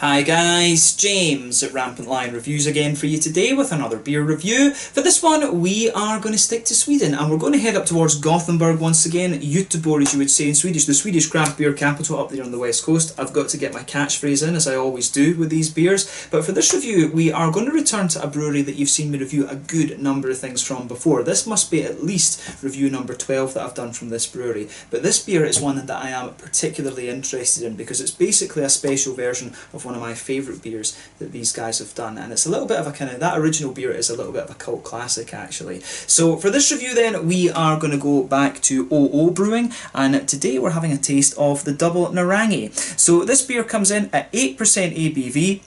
Hi guys, James at RampantLionReviews again for you today with another beer review. For this one we are going to stick to Sweden and we're going to head up towards Gothenburg once again, Göteborg as you would say in Swedish, the Swedish craft beer capital up there on the west coast. I've got to get my catchphrase in as I always do with these beers, but for this review we are going to return to a brewery that you've seen me review a good number of things from before. This must be at least review number 12 that I've done from this brewery, but this beer is one that I am particularly interested in because it's basically a special version of one of my favourite beers that these guys have done, and it's a little bit of a kind of, that original beer is a little bit of a cult classic actually. So for this review then we are going to go back to OO Brewing, and today we're having a taste of the double Narangi. So this beer comes in at 8% ABV.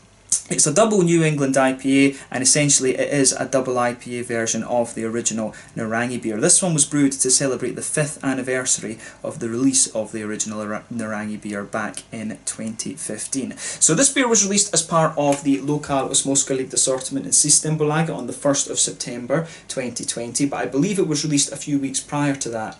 It's a double New England IPA, and essentially it is a double IPA version of the original Narangi beer. This one was brewed to celebrate the 5th anniversary of the release of the original Narangi beer back in 2015. So this beer was released as part of the Lokal och Småskaligt assortment in Systembolaget on the 1st of September 2020, but I believe it was released a few weeks prior to that.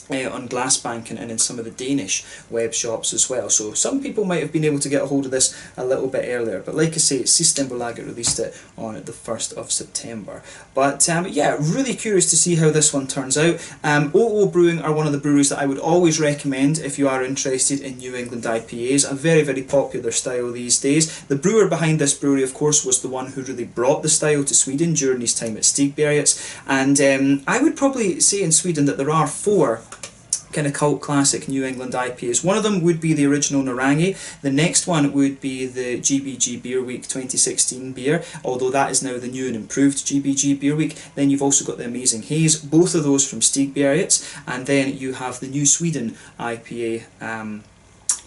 On Glassbanken and in some of the Danish web shops as well. So some people might have been able to get a hold of this a little bit earlier, but like I say, Systembolaget released it on the 1st of September. But yeah, really curious to see how this one turns out. OO Brewing are one of the breweries that I would always recommend if you are interested in New England IPAs, a very, very popular style these days. The brewer behind this brewery, of course, was the one who really brought the style to Sweden during his time at Stigbergets, and I would probably say in Sweden that there are 4 kind of cult classic New England IPAs. One of them would be the original Narangi. The next one would be the GBG Beer Week 2016 beer, although that is now the new and improved GBG Beer Week. Then you've also got the Amazing Haze, both of those from Stigbergets, and then you have the New Sweden IPA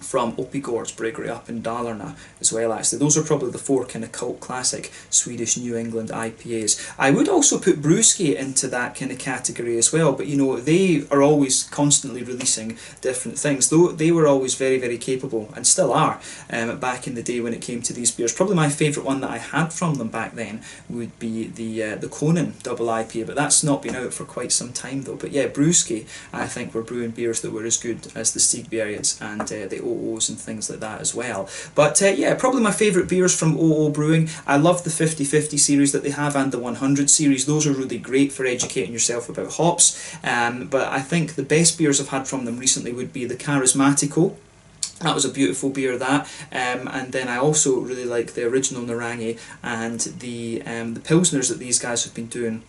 from Uppigårds Brewery up in Dalarna as well actually. Those are probably the 4 kind of cult classic Swedish New England IPAs. I would also put Brewski into that kind of category as well, but you know, they are always constantly releasing different things, though they were always very, very capable, and still are, back in the day when it came to these beers. Probably my favourite one that I had from them back then would be the Conan double IPA, but that's not been out for quite some time though. But yeah, Brewski, I think, were brewing beers that were as good as the Stigbergets and the OOs and things like that as well. But yeah, probably my favourite beers from OO Brewing. I love the 50/50 series that they have and the 100 series. Those are really great for educating yourself about hops. But I think the best beers I've had from them recently would be the Charismatico. That was a beautiful beer, that. And then I also really like the original Narangi, and the Pilsners that these guys have been doing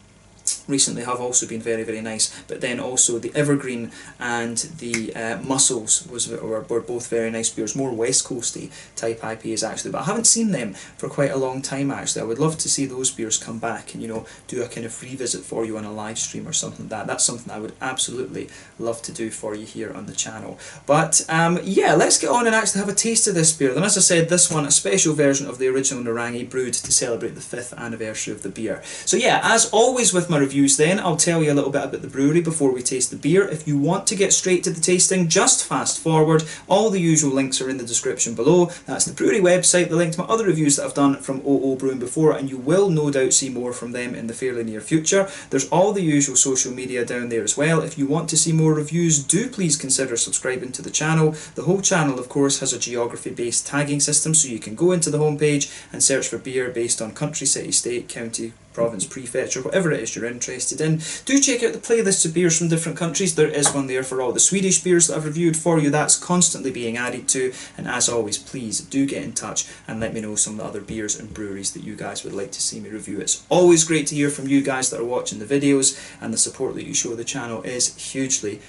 recently have also been very, very nice. But then also the Evergreen and the Muscles were both very nice beers, more West Coasty type IPAs actually, but I haven't seen them for quite a long time actually. I would love to see those beers come back and, you know, do a kind of revisit for you on a live stream or something like that. That's something I would absolutely love to do for you here on the channel. But yeah, let's get on and actually have a taste of this beer. Then, as I said, this one, a special version of the original Narangi, brewed to celebrate the 5th anniversary of the beer. So yeah, as always with my reviews then, I'll tell you a little bit about the brewery before we taste the beer. If you want to get straight to the tasting, just fast forward. All the usual links are in the description below. That's the brewery website, the link to my other reviews that I've done from OO Brewing before, and you will no doubt see more from them in the fairly near future. There's all the usual social media down there as well. If you want to see more reviews, do please consider subscribing to the channel. The whole channel, of course, has a geography-based tagging system, so you can go into the homepage and search for beer based on country, city, state, county, province, prefecture, whatever it is you're interested in. Do check out the playlists of beers from different countries. There is one there for all the Swedish beers that I've reviewed for you. That's constantly being added to, and as always, please do get in touch and let me know some of the other beers and breweries that you guys would like to see me review. It's always great to hear from you guys that are watching the videos, and the support that you show the channel is hugely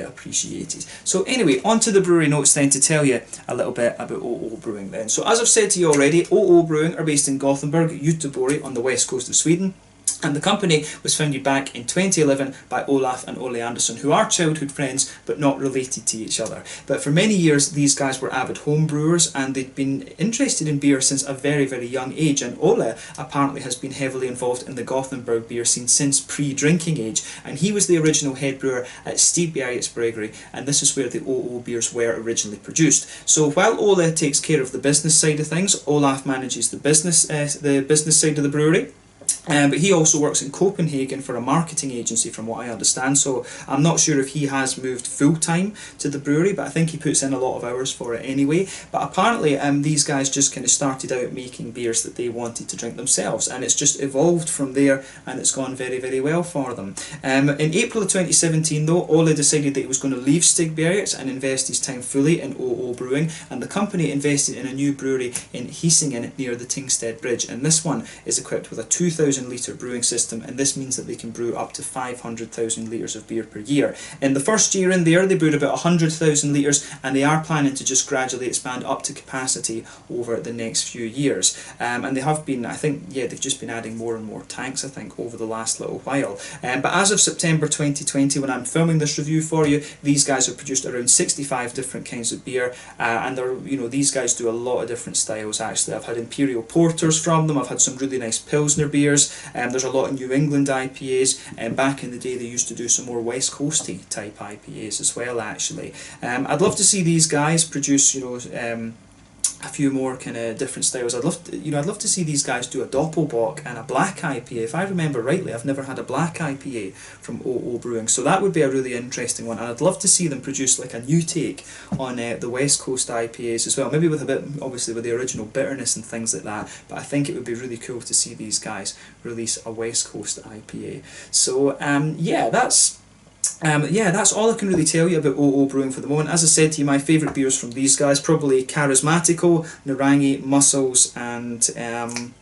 appreciated. So anyway, on to the brewery notes then, to tell you a little bit about OO Brewing then. So as I've said to you already, OO Brewing are based in Gothenburg, Göteborg on the west coast of Sweden. And the company was founded back in 2011 by Olaf and Ole Andersson, who are childhood friends but not related to each other. But for many years these guys were avid home brewers, and they'd been interested in beer since a very, very young age. And Ole apparently has been heavily involved in the Gothenburg beer scene since pre-drinking age, and he was the original head brewer at Stigbergets Brewery, and this is where the OO beers were originally produced. So while Ole takes care of the business side of things, Olaf manages the business side of the brewery. But he also works in Copenhagen for a marketing agency, from what I understand, so I'm not sure if he has moved full-time to the brewery, but I think he puts in a lot of hours for it anyway. But apparently these guys just kind of started out making beers that they wanted to drink themselves, and it's just evolved from there, and it's gone very, very well for them. In April of 2017 though, Ole decided that he was going to leave Stigbergets and invest his time fully in OO Brewing, and the company invested in a new brewery in Hisingen near the Tingsted Bridge, and this one is equipped with a 2,000 litre brewing system, and this means that they can brew up to 500,000 litres of beer per year. In the first year in there, they brewed about 100,000 litres, and they are planning to just gradually expand up to capacity over the next few years. And they have been, I think, yeah, they've just been adding more and more tanks, I think, over the last little while. But as of September 2020, when I'm filming this review for you, these guys have produced around 65 different kinds of beer, and they're, you know, these guys do a lot of different styles actually. I've had Imperial Porters from them, I've had some really nice Pilsner beers. There's a lot of New England IPAs, and back in the day they used to do some more West Coasty type IPAs as well actually. I'd love to see these guys produce, you know, a few more kind of different styles. I'd love to see these guys do a Doppelbock and a black IPA. If I remember rightly, I've never had a black IPA from OO Brewing, so that would be a really interesting one, and I'd love to see them produce like a new take on the West Coast IPAs as well, maybe with a bit, obviously with the original bitterness and things like that, but I think it would be really cool to see these guys release a West Coast IPA. So yeah, that's all I can really tell you about OO Brewing for the moment. As I said to you, my favourite beers from these guys, probably Charismatico, Narangi, Muscles, and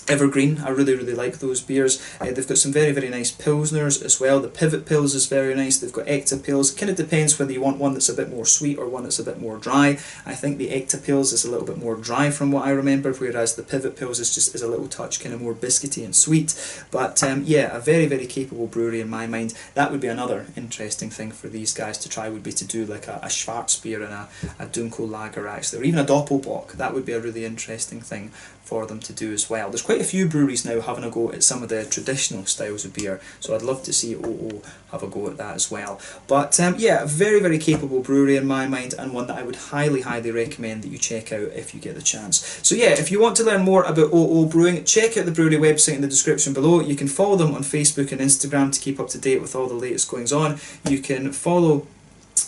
Evergreen. I really, really like those beers. They've got some very, very nice Pilsners as well. The Pivot Pils is very nice. They've got Ecta Pils. It kind of depends whether you want one that's a bit more sweet or one that's a bit more dry. I think the Ecta Pils is a little bit more dry from what I remember, whereas the Pivot Pils is a little touch kind of more biscuity and sweet. But yeah, a very, very capable brewery in my mind. That would be another interesting thing for these guys to try, would be to do like a Schwarzbier and a Dunkel Lager actually, or even a Doppelbock. That would be a really interesting thing for them to do as well. There's quite a few breweries now having a go at some of the traditional styles of beer, so I'd love to see OO have a go at that as well. But yeah, a very, very capable brewery in my mind, and one that I would highly, highly recommend that you check out if you get the chance. So yeah, if you want to learn more about OO Brewing, check out the brewery website in the description below. You can follow them on Facebook and Instagram to keep up to date with all the latest goings on. You can follow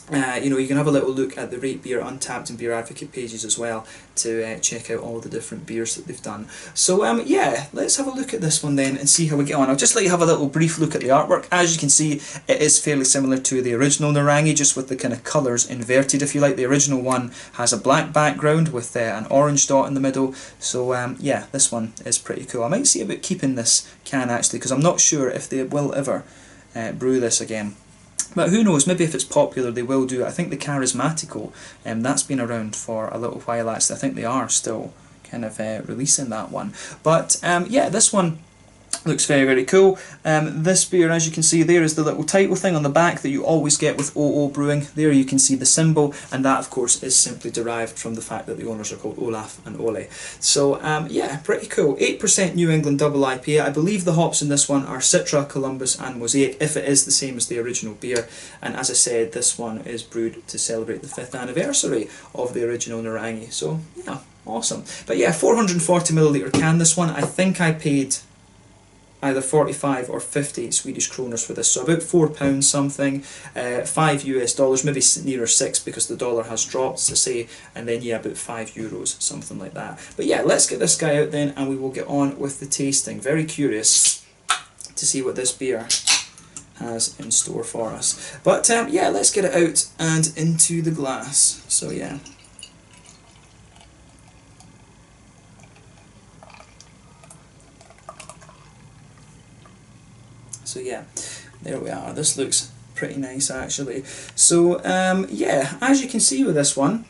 you can have a little look at the Rate Beer, Untappd and Beer Advocate pages as well to check out all the different beers that they've done. So yeah, let's have a look at this one then and see how we get on. I'll just let you have a little brief look at the artwork. As you can see, it is fairly similar to the original Narangi, just with the kind of colours inverted, if you like. The original one has a black background with an orange dot in the middle. So yeah, this one is pretty cool. I might see about keeping this can actually, because I'm not sure if they will ever brew this again. But who knows, maybe if it's popular they will do it. I think the Charismatico, that's been around for a little while actually. I think they are still kind of releasing that one. But yeah, this one looks very, very cool. This beer, as you can see, there is the little title thing on the back that you always get with OO Brewing. There you can see the symbol, and that of course is simply derived from the fact that the owners are called Olaf and Ole. So yeah, pretty cool. 8% New England Double IPA. I believe the hops in this one are Citra, Columbus and Mosaic, if it is the same as the original beer. And as I said, this one is brewed to celebrate the 5th anniversary of the original Narangi. So yeah, awesome. But yeah, 440ml can this one. I think I paid either 45 or 50 Swedish kroners for this, so about £4 something, $5 US, maybe nearer 6 because the dollar has dropped, to say, and then yeah, about €5, something like that. But yeah, let's get this guy out then and we will get on with the tasting. Very curious to see what this beer has in store for us. But yeah, let's get it out and into the glass. So yeah. So yeah, there we are. This looks pretty nice actually. So yeah, as you can see with this one,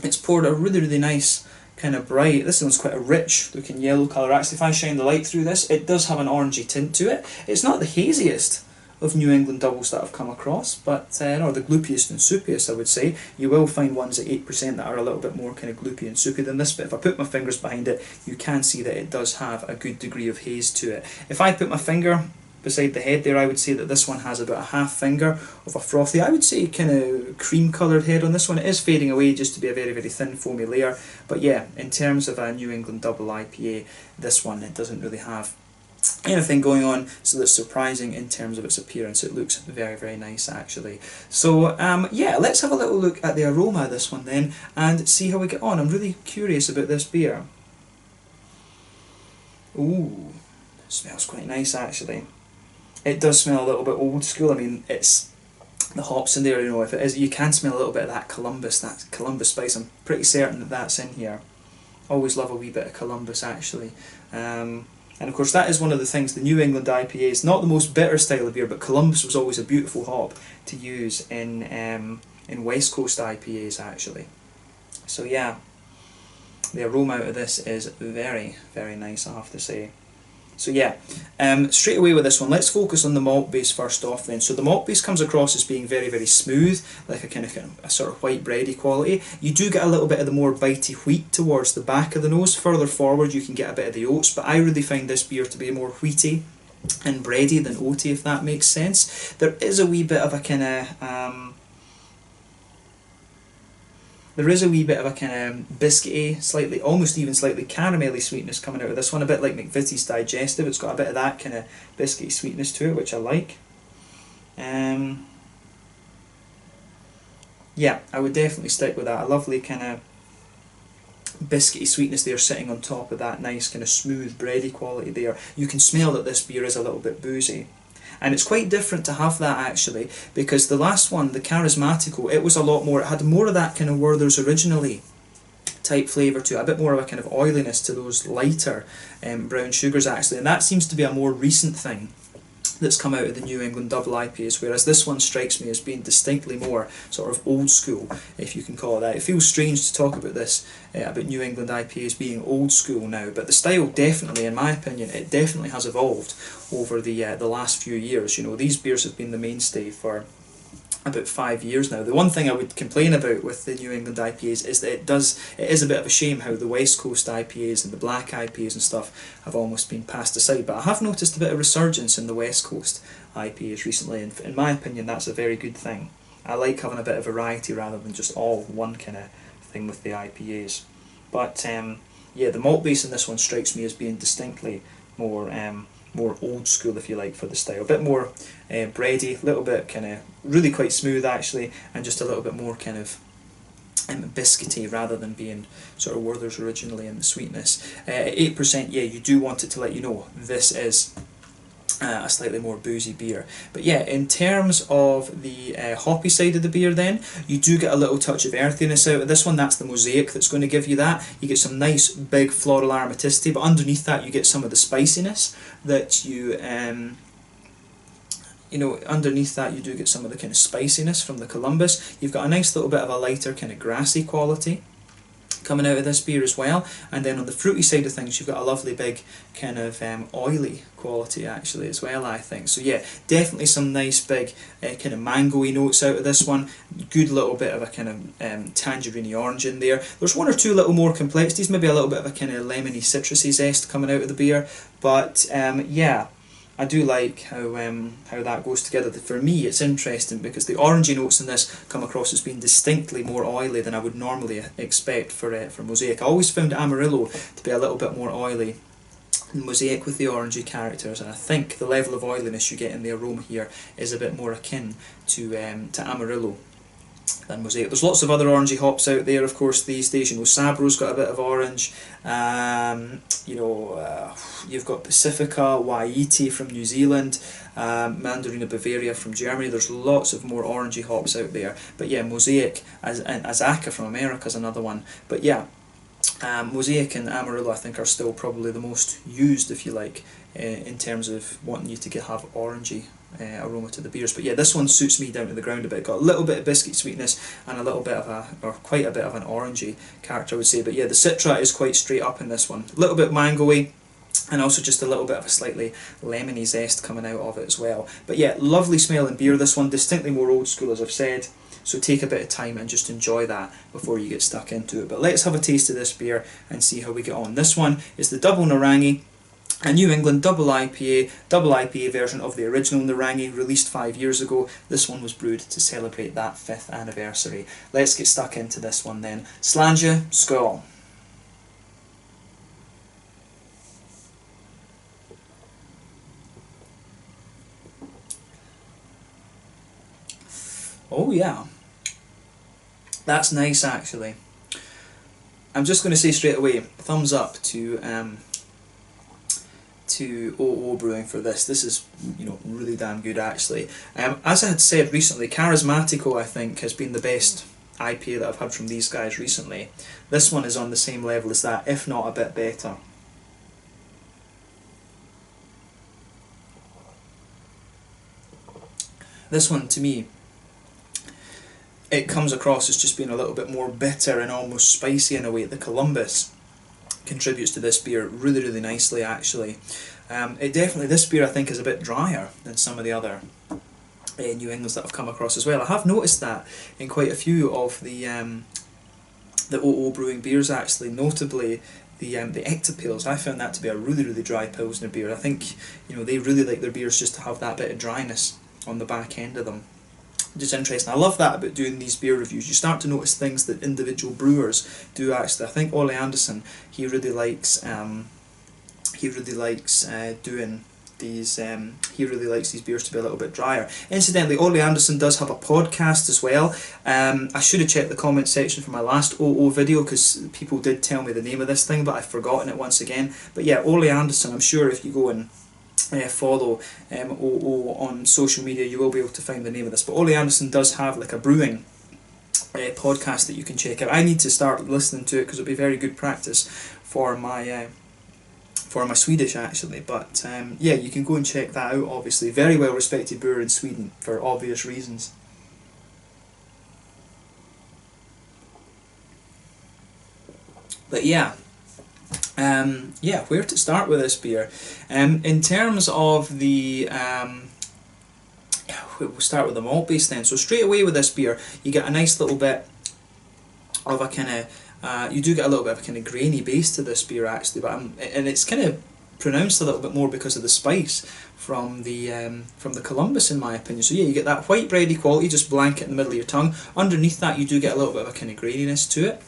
it's poured a really, really nice kind of bright, this one's quite a rich looking yellow colour. Actually, if I shine the light through this, it does have an orangey tint to it. It's not the haziest of New England doubles that I've come across, but or the gloopiest and soupiest, I would say. You will find ones at 8% that are a little bit more kind of gloopy and soupy than this, but if I put my fingers behind it, you can see that it does have a good degree of haze to it. If I put my finger beside the head there, I would say that this one has about a half finger of a frothy, I would say kind of cream coloured head on this one. It is fading away just to be a very, very thin foamy layer, but yeah, in terms of a New England Double IPA, this one, it doesn't really have anything going on so that's surprising in terms of its appearance. It looks very, very nice actually. So yeah, let's have a little look at the aroma of this one then and see how we get on. I'm really curious about this beer. Ooh, it smells quite nice actually. It does smell a little bit old school. I mean, it's the hops in there, you know, if it is, you can smell a little bit of that Columbus spice. I'm pretty certain that that's in here. Always love a wee bit of Columbus actually. And of course that is one of the things, the New England IPA is not the most bitter style of beer, but Columbus was always a beautiful hop to use in West Coast IPAs actually. So yeah, the aroma out of this is very, very nice, I have to say. So yeah, straight away with this one, let's focus on the malt base first off then. So the malt base comes across as being very, very smooth, like a kind of a sort of white bready quality. You do get a little bit of the more bitey wheat towards the back of the nose. Further forward you can get a bit of the oats, but I really find this beer to be more wheaty and bready than oaty, if that makes sense. There is a wee bit of a kind of biscuity, slightly, almost even slightly caramelly sweetness coming out of this one, a bit like McVitie's Digestive. It's got a bit of that kind of biscuity sweetness to it, which I like. Yeah, I would definitely stick with that. A lovely kind of biscuity sweetness there sitting on top of that nice kind of smooth bready quality there. You can smell that this beer is a little bit boozy. And it's quite different to have that actually, because the last one, the Charismatico, it was a lot more, it had more of that kind of Werther's Originally type flavour to it, a bit more of a kind of oiliness to those lighter brown sugars actually, and that seems to be a more recent thing that's come out of the New England double IPAs, whereas this one strikes me as being distinctly more sort of old school, if you can call it that. It feels strange to talk about this, about New England IPAs being old school now, but the style definitely, in my opinion, it definitely has evolved over the last few years. You know, these beers have been the mainstay for about 5 years now. The one thing I would complain about with the New England IPAs is that it is a bit of a shame how the West Coast IPAs and the black IPAs and stuff have almost been passed aside, but I have noticed a bit of resurgence in the West Coast IPAs recently, and in my opinion that's a very good thing. I like having a bit of variety rather than just all one kind of thing with the IPAs. But yeah, the malt base in this one strikes me as being distinctly more old school, if you like, for the style. A bit more bready, a little bit kind of really quite smooth actually, and just a little bit more kind of biscuity rather than being sort of Werther's Originally in the sweetness. 8%, yeah, you do want it to let you know this is a slightly more boozy beer. But yeah, in terms of the hoppy side of the beer then, you do get a little touch of earthiness out of this one. That's the Mosaic that's going to give you that. You get some nice big floral aromaticity, but underneath that you get some of the spiciness that you know, underneath that you do get some of the kind of spiciness from the Columbus. You've got a nice little bit of a lighter kind of grassy quality coming out of this beer as well, and then on the fruity side of things you've got a lovely big kind of oily quality actually as well, I think. So yeah, definitely some nice big kind of mango-y notes out of this one. Good little bit of a kind of tangerine orange in there. There's one or two little more complexities, maybe a little bit of a kind of lemony citrusy zest coming out of the beer, but yeah, I do like how that goes together. For me it's interesting because the orangey notes in this come across as being distinctly more oily than I would normally expect for Mosaic. I always found Amarillo to be a little bit more oily than Mosaic with the orangey characters, and I think the level of oiliness you get in the aroma here is a bit more akin to Amarillo than Mosaic. There's lots of other orangey hops out there, of course, these days. You know, Sabro's got a bit of orange. You know, you've got Pacifica, Waiti from New Zealand, Mandarina Bavaria from Germany. There's lots of more orangey hops out there. But yeah, Mosaic, and Azacca from America is another one. But yeah, Mosaic and Amarillo I think are still probably the most used, if you like, in terms of wanting you to have orangey aroma to the beers. But yeah, this one suits me down to the ground a bit. Got a little bit of biscuit sweetness and a little bit of quite a bit of an orangey character, I would say. But yeah, the Citra is quite straight up in this one. A little bit mango-y, and also just a little bit of a slightly lemony zest coming out of it as well. But yeah, lovely smelling beer, this one. Distinctly more old school, as I've said. So take a bit of time and just enjoy that before you get stuck into it. But let's have a taste of this beer and see how we get on. This one is the Double Narangi, a New England double IPA version of the original Narangi, released 5 years ago. This one was brewed to celebrate that 5th anniversary. Let's get stuck into this one then. Slàinte, skål. Oh yeah, that's nice actually. I'm just going to say straight away, thumbs up to OO Brewing for this. This is, you know, really damn good actually. As I had said recently, Charismatico I think has been the best IPA that I've had from these guys recently. This one is on the same level as that, if not a bit better. This one, to me, it comes across as just being a little bit more bitter and almost spicy in a way. The Columbus contributes to this beer really, really nicely actually. This beer I think is a bit drier than some of the other New Englands that I've come across as well. I have noticed that in quite a few of the OO Brewing beers actually, notably the Ectopils. I found that to be a really, really dry Pilsner beer. I think, you know, they really like their beers just to have that bit of dryness on the back end of them. Just interesting. I love that about doing these beer reviews. You start to notice things that individual brewers do actually. I think Ollie Anderson, he really likes doing these. He really likes these beers to be a little bit drier. Incidentally, Ollie Anderson does have a podcast as well. I should have checked the comment section for my last OO video because people did tell me the name of this thing, but I've forgotten it once again. But yeah, Ollie Anderson. I'm sure if you go and follow OO on social media, you will be able to find the name of this. But Ollie Anderson does have like a brewing podcast that you can check out. I need to start listening to it because it'll be very good practice for my Swedish actually. But yeah, you can go and check that out. Obviously, very well respected brewer in Sweden for obvious reasons. But yeah. Yeah, where to start with this beer? In terms of the, we'll start with the malt base then. So straight away with this beer, you get a nice little bit of a kind of, you do get a little bit of a kind of grainy base to this beer actually, but and it's kind of pronounced a little bit more because of the spice from the Columbus in my opinion. So yeah, you get that white bready quality, just blanket in the middle of your tongue. Underneath that, you do get a little bit of a kind of graininess to it.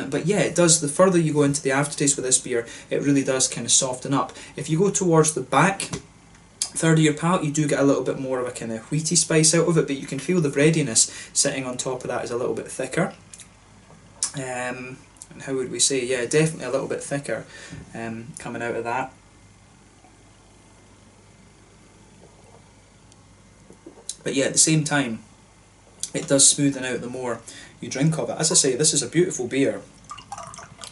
But yeah, it does, the further you go into the aftertaste with this beer, it really does kind of soften up. If you go towards the back third of your palate, you do get a little bit more of a kind of wheaty spice out of it, but you can feel the breadiness sitting on top of that is a little bit thicker. And how would we say? Yeah, definitely a little bit thicker coming out of that. But yeah, at the same time, it does smoothen out the more you drink of it. As I say, this is a beautiful beer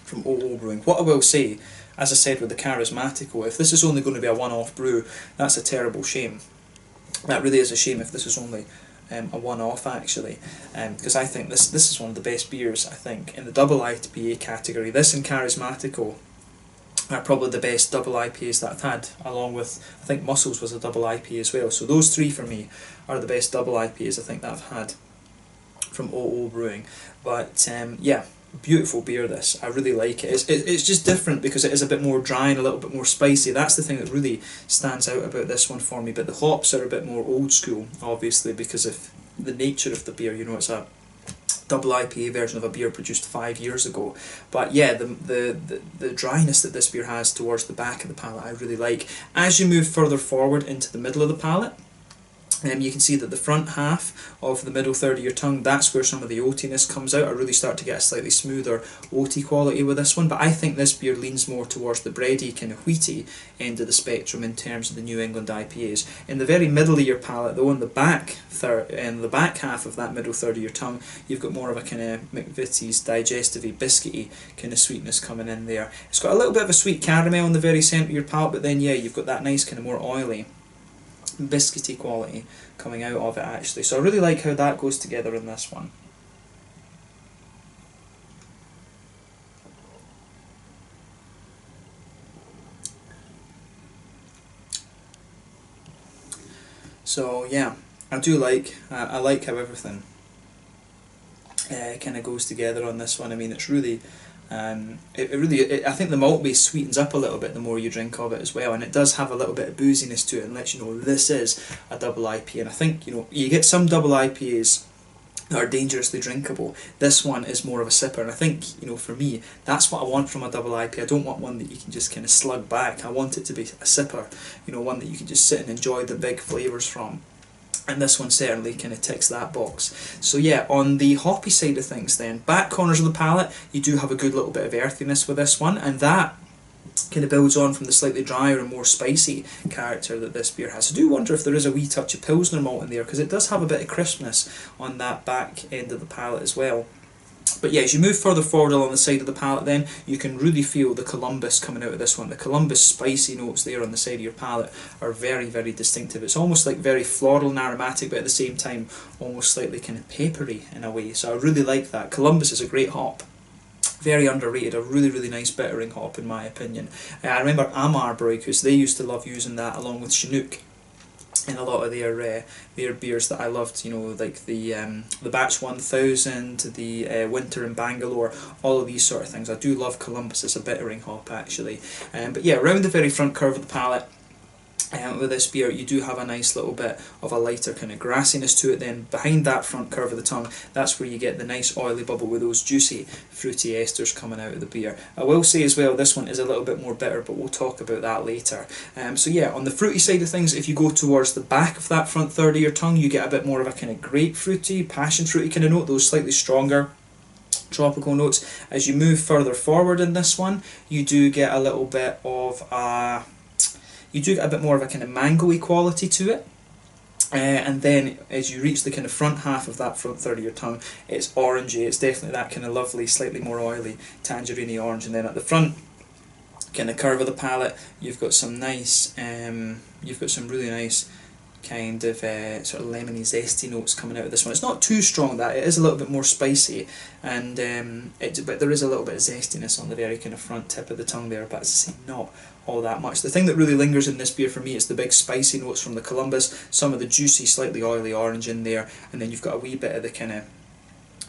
from OO Brewing. What I will say, as I said with the Charismatico, if this is only going to be a one-off brew, that's a terrible shame. That really is a shame if this is only a one-off actually, because I think this is one of the best beers, I think, in the double IPA category. This and Charismatico are probably the best double IPAs that I've had, along with, I think Muscles was a double IPA as well. So those three for me are the best double IPAs I think that I've had from OO Brewing. But yeah, beautiful beer this. I really like it. It's just different because it is a bit more dry and a little bit more spicy. That's the thing that really stands out about this one for me. But the hops are a bit more old school, obviously, because of the nature of the beer. You know, it's a double IPA version of a beer produced 5 years ago. But yeah, the dryness that this beer has towards the back of the palate I really like. As you move further forward into the middle of the palate, you can see that the front half of the middle third of your tongue, that's where some of the oatiness comes out. I really start to get a slightly smoother oaty quality with this one, but I think this beer leans more towards the bready, kind of wheaty end of the spectrum in terms of the New England IPAs. In the very middle of your palate, though, in the back half of that middle third of your tongue, you've got more of a kind of McVitie's digestive-y, biscuity kind of sweetness coming in there. It's got a little bit of a sweet caramel in the very centre of your palate, but then yeah, you've got that nice kind of more oily, biscuity quality coming out of it actually. So I really like how that goes together in this one. So yeah, I do like, I like how everything kind of goes together on this one. I mean, it's really, I think the malt base sweetens up a little bit the more you drink of it as well, and it does have a little bit of booziness to it and lets you know this is a double IPA. And I think, you know, you get some double IPAs that are dangerously drinkable. This one is more of a sipper, and I think, you know, for me, that's what I want from a double IPA. I don't want one that you can just kind of slug back. I want it to be a sipper, you know, one that you can just sit and enjoy the big flavours from. and this one certainly kind of ticks that box. So yeah, on the hoppy side of things then, back corners of the palate, you do have a good little bit of earthiness with this one, and that kind of builds on from the slightly drier and more spicy character that this beer has. I do wonder if there is a wee touch of Pilsner malt in there, because it does have a bit of crispness on that back end of the palate as well. But yeah, as you move further forward along the side of the palate then, you can really feel the Columbus coming out of this one. The Columbus spicy notes there on the side of your palate are very, very distinctive. It's almost like very floral and aromatic, but at the same time almost slightly kind of papery in a way. So I really like that. Columbus is a great hop. Very underrated, a really, really nice bittering hop in my opinion. I remember Amar Brewing, they used to love using that along with Chinook in a lot of their beers that I loved, you know, like the Batch 1000, the Winter in Bangalore, all of these sort of things. I do love Columbus as a bittering hop actually. But yeah, around the very front curve of the palate, with this beer you do have a nice little bit of a lighter kind of grassiness to it. Then behind that front curve of the tongue, that's where you get the nice oily bubble with those juicy fruity esters coming out of the beer. I will say as well, this one is a little bit more bitter, but we'll talk about that later. So yeah, on the fruity side of things, if you go towards the back of that front third of your tongue, you get a bit more of a kind of grapefruity, passion fruity kind of note, those slightly stronger tropical notes. As you move further forward in this one, you do get a little bit of you do get a bit more of a kind of mango-y quality to it. And then as you reach the kind of front half of that front third of your tongue, it's orangey. It's definitely that kind of lovely, slightly more oily, tangerine orange. And then at the front kind of curve of the palate, you've got some nice, you've got some really nice kind of sort of lemony, zesty notes coming out of this one. It's not too strong, that it is a little bit more spicy, and but there is a little bit of zestiness on the very kind of front tip of the tongue there, but as I say, not all that much. The thing that really lingers in this beer for me is the big spicy notes from the Columbus, some of the juicy, slightly oily orange in there, and then you've got a wee bit of the kind of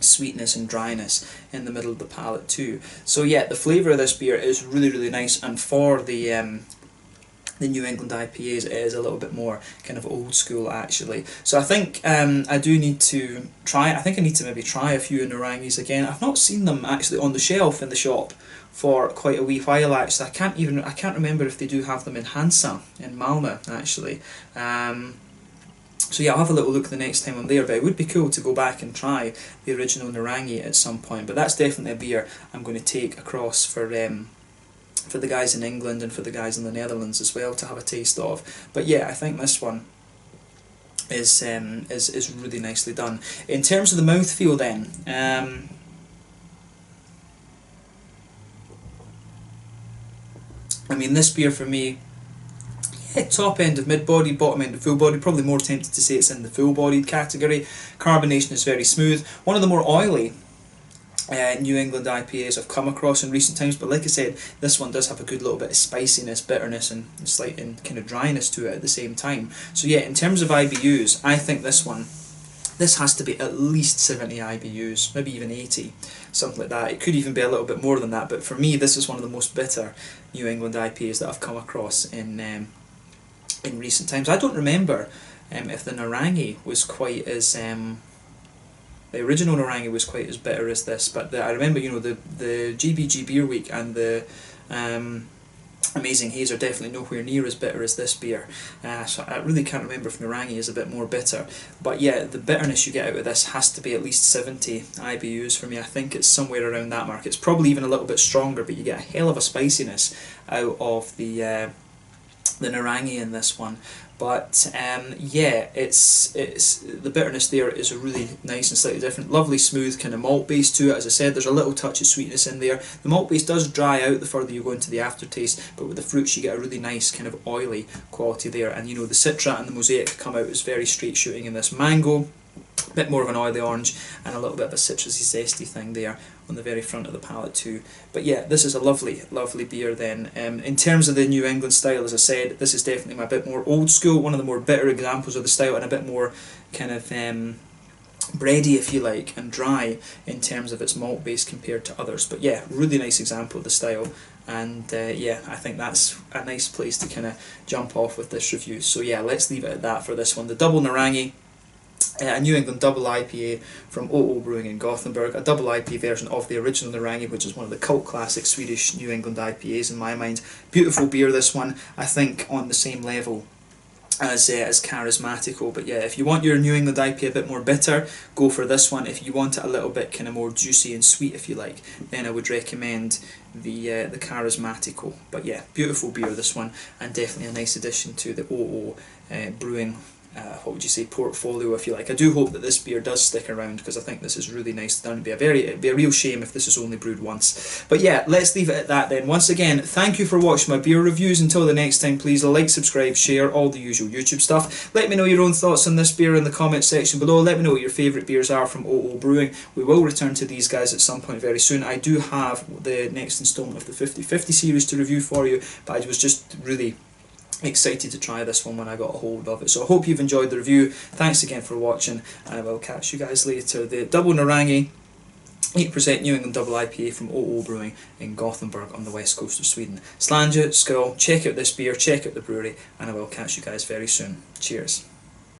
sweetness and dryness in the middle of the palate too. So yeah, the flavour of this beer is really, really nice, and for the New England IPAs it is a little bit more kind of old school actually. So I think I do need to try it. I think I need to maybe try a few Narangis again. I've not seen them actually on the shelf in the shop for quite a wee while actually. I can't remember if they do have them in Hansa in Malmö actually. So yeah, I'll have a little look the next time I'm there, but it would be cool to go back and try the original Narangi at some point. But that's definitely a beer I'm going to take across for the guys in England and for the guys in the Netherlands as well to have a taste of. But yeah, I think this one is really nicely done. In terms of the mouthfeel then, I mean, this beer for me, yeah, top end of mid-body, bottom end of full-body, probably more tempted to say it's in the full-bodied category. Carbonation is very smooth. One of the more oily New England IPAs I've come across in recent times, but like I said, this one does have a good little bit of spiciness, bitterness and slight kind of dryness to it at the same time. So yeah, in terms of IBUs, I think this has to be at least 70 IBUs, maybe even 80, something like that. It could even be a little bit more than that, but for me this is one of the most bitter New England IPAs that I've come across in recent times. I don't remember if the Narangi was quite as the original Narangi was quite as bitter as this, but I remember, you know, the GBG Beer Week and the Amazing Haze are definitely nowhere near as bitter as this beer. So I really can't remember if Narangi is a bit more bitter. But yeah, the bitterness you get out of this has to be at least 70 IBUs for me. I think it's somewhere around that mark. It's probably even a little bit stronger, but you get a hell of a spiciness out of the Narangi in this one. But yeah, it's the bitterness there is really nice and slightly different. Lovely smooth kind of malt base to it. As I said, there's a little touch of sweetness in there. The malt base does dry out the further you go into the aftertaste, but with the fruits you get a really nice kind of oily quality there. And you know, the Citra and the Mosaic come out as very straight shooting in this. Mango, a bit more of an oily orange, and a little bit of a citrusy zesty thing there on the very front of the palate too. But yeah, this is a lovely, lovely beer then. In terms of the New England style, as I said, this is definitely a bit more old school, one of the more bitter examples of the style, and a bit more kind of bready, if you like, and dry in terms of its malt base compared to others. But yeah, really nice example of the style. And yeah, I think that's a nice place to kind of jump off with this review. So yeah, let's leave it at that for this one. The Double Narangi, a New England double IPA from OO Brewing in Gothenburg, a double IPA version of the original Narangi, which is one of the cult classic Swedish New England IPAs in my mind. Beautiful beer, this one. I think on the same level as charismatical. But yeah, if you want your New England IPA a bit more bitter, go for this one. If you want it a little bit kind of more juicy and sweet, if you like, then I would recommend the charismatical. But yeah, beautiful beer, this one, and definitely a nice addition to the OO Brewing what would you say, portfolio, if you like. I do hope that this beer does stick around, because I think this is really nice done. It'd be a real shame if this is only brewed once. But yeah, let's leave it at that then. Once again, thank you for watching my beer reviews. Until the next time, please like, subscribe, share, all the usual YouTube stuff. Let me know your own thoughts on this beer in the comments section below. Let me know what your favourite beers are from OO Brewing. We will return to these guys at some point very soon. I do have the next instalment of the 50/50 series to review for you, but I was just really excited to try this one when I got a hold of it. So I hope you've enjoyed the review. Thanks again for watching, and I will catch you guys later. The Double Narangi 8% New England Double IPA from OO Brewing in Gothenburg on the west coast of Sweden. Slanja, Skull, check out this beer, check out the brewery, and I will catch you guys very soon. Cheers.